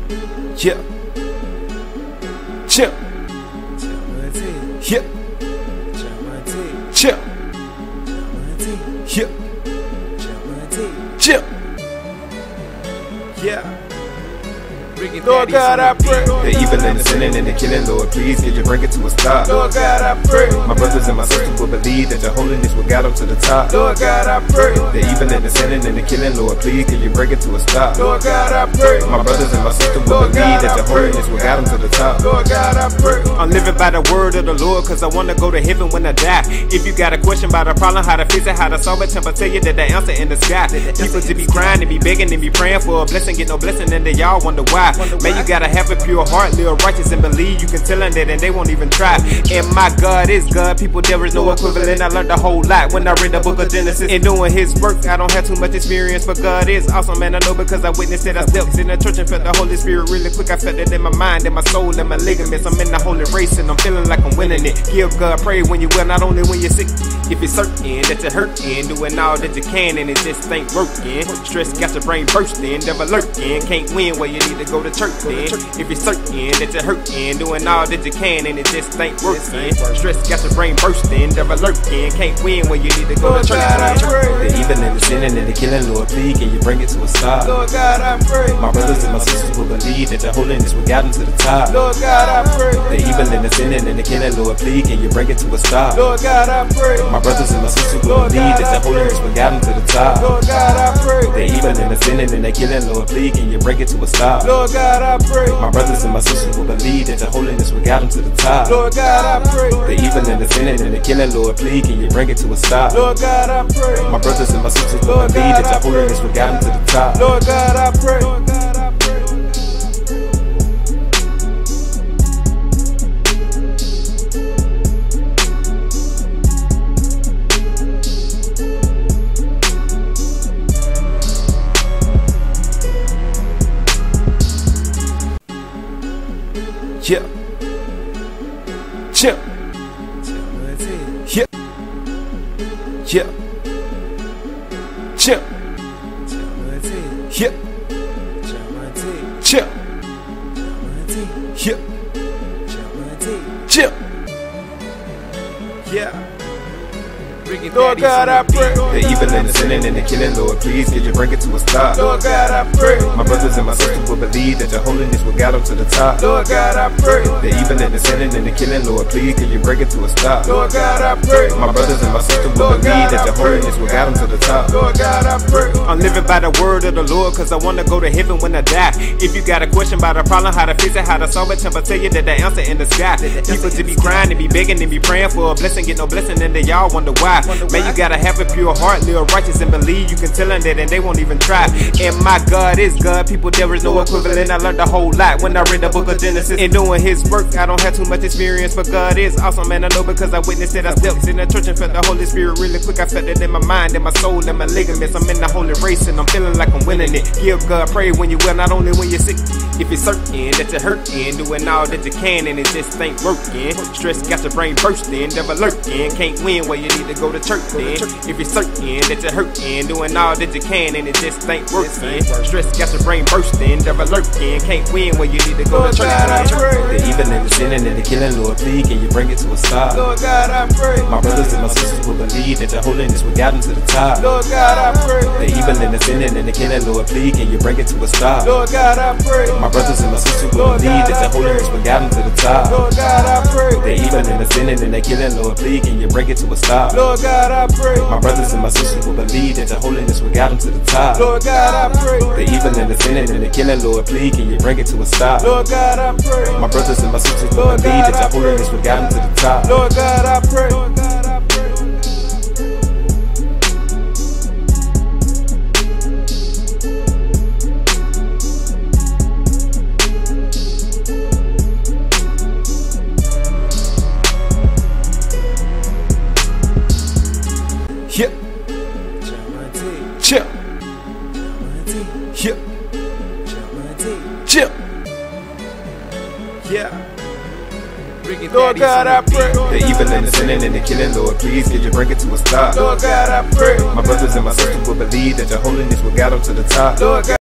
Yeah. Chill. Yeah. Chill. Yeah. Chill. Yeah. Lord God, I pray. The evil and the sinning and the killing, Lord, please could you bring it to a stop. Lord God, I pray. My brothers and my sisters will believe that your holiness will guide them to the top. Lord God, I pray. The evil and the sinning and the killing, Lord, please could you bring it to a stop. Lord God, I pray. My brothers and my sisters will believe that your holiness will guide them to the top. Lord God, I pray. I'm living by the word of the Lord, cause I wanna go to heaven when I die. If you got a question about a problem, how to fix it, how to solve it, I'll tell you that the answer in the sky. People to be crying and be begging and be praying for a blessing, get no blessing, and they all wonder why. Man, you gotta have a pure heart, live righteous and believe. You can tell them that and they won't even try. And my God is God, people, there is no equivalent. I learned a whole lot when I read the book of Genesis. In doing his work, I don't have too much experience, but God is awesome, and I know because I witnessed it. I stepped in the church and felt the Holy Spirit really quick. I felt it in my mind, in my soul, and my ligaments. I'm in the holy race and I'm feeling like I'm winning it. Give God praise when you well, not only when you're sick. If you're certain that you're hurting, doing all that you can and it just ain't working. Stress got your brain bursting, devil lurking. Can't win where you need to go to church then. If you're certain that you're hurting, doing all that you can and it just ain't working. Stress got your brain bursting, devil lurking. Can't win where you need to go to church then. The evil and the sinning and the killing, Lord, please can you bring it to a stop. Lord God, I pray. My brothers and my sisters will believe that your holiness will guide them to the top. Lord God, I pray. The evil and the sinning and the killing, Lord, please can you bring it to a stop. Lord God, I pray. My brothers and my sisters will believe that your holiness will guide them to the top. Lord God, I pray. The evil and the sinning and the killing, Lord, please can you bring it to a stop. Lord God, I pray. My brothers and my sisters will believe that your holiness will guide them to the top. Lord God, I pray. The evil and the sinning and the killing, Lord, please can you bring it to a stop. Lord God, I pray. My brothers and my sisters will believe that your holiness will guide them to the top. Lord God, I pray. Lord God, I pray. Yeah. Chill. Yeah. Yeah. Chill. Yeah. Chill. Yeah. Chill. Yeah. Lord God, I pray. The evil and the sinning and the killing, Lord, please could you bring it to a stop. Lord God, I pray. My brothers and my sisters will believe that your holiness will guide them to the top. Lord God, I pray. The evil and the sinning and the killing, Lord, please could you bring it to a stop. Lord God, I pray. My brothers and my sisters will believe that your holiness will guide them to the top. Lord God, I pray. I'm living by the word of the Lord, cause I wanna go to heaven when I die. If you got a question about a problem, how to fix it, how to solve it, I'll tell you that the answer in the sky. People to be crying and be begging and be praying for a blessing, get no blessing, and they all wonder why. Man, you gotta have a pure heart, live righteous and believe. You can tell them that and they won't even try. And my God is God, people, there is no equivalent. I learned a whole lot when I read the book of Genesis. In doing his work, I don't have too much experience, but God is awesome, and I know because I witnessed it. I stepped in the church and felt the Holy Spirit really quick. I felt it in my mind, in my soul, and my ligaments. I'm in the holy race and I'm feeling like I'm winning it. Give God praise when you well, not only when you're sick. If you're certain that you're hurting, doing all that you can and it just ain't working. Stress got your brain bursting, devil lurking. Can't win where you need to go to church then. If you're certain that you're hurting, doing all that you can and it just ain't working. Stress got your brain bursting, devil lurking. Can't win where you need to go to church then. The evil and the sinning and the killing, Lord, please can you bring it to a stop. Lord God, I pray. My brothers and my sisters will believe that your holiness will guide them to the top. Lord God, I pray. The evil and the sinning and the killing, Lord, please can you bring it to a stop. Lord God, I pray. My brothers and my sisters will believe that your holiness will guide them to the top. Lord God, I pray. The evil and the sinning and the killing, Lord, please can you bring it to a stop. Lord God, I pray. My brothers and my sisters will believe that your holiness will guide them to the top. Lord God, I pray. The evil and the sinning and the killing, Lord, please can you bring it to a stop. Lord God, I pray. My brothers and my sisters will believe that your holiness will guide them to the top. Lord God, I pray. Lord God, I pray. Yeah. Chill. Yeah. Chill. Yeah. Lord God, I pray. The evil and the sinning and the killing, Lord, please could you bring it to a stop. Lord God, I pray. My brothers and my sisters will believe that your holiness will guide them to the top. Lord God.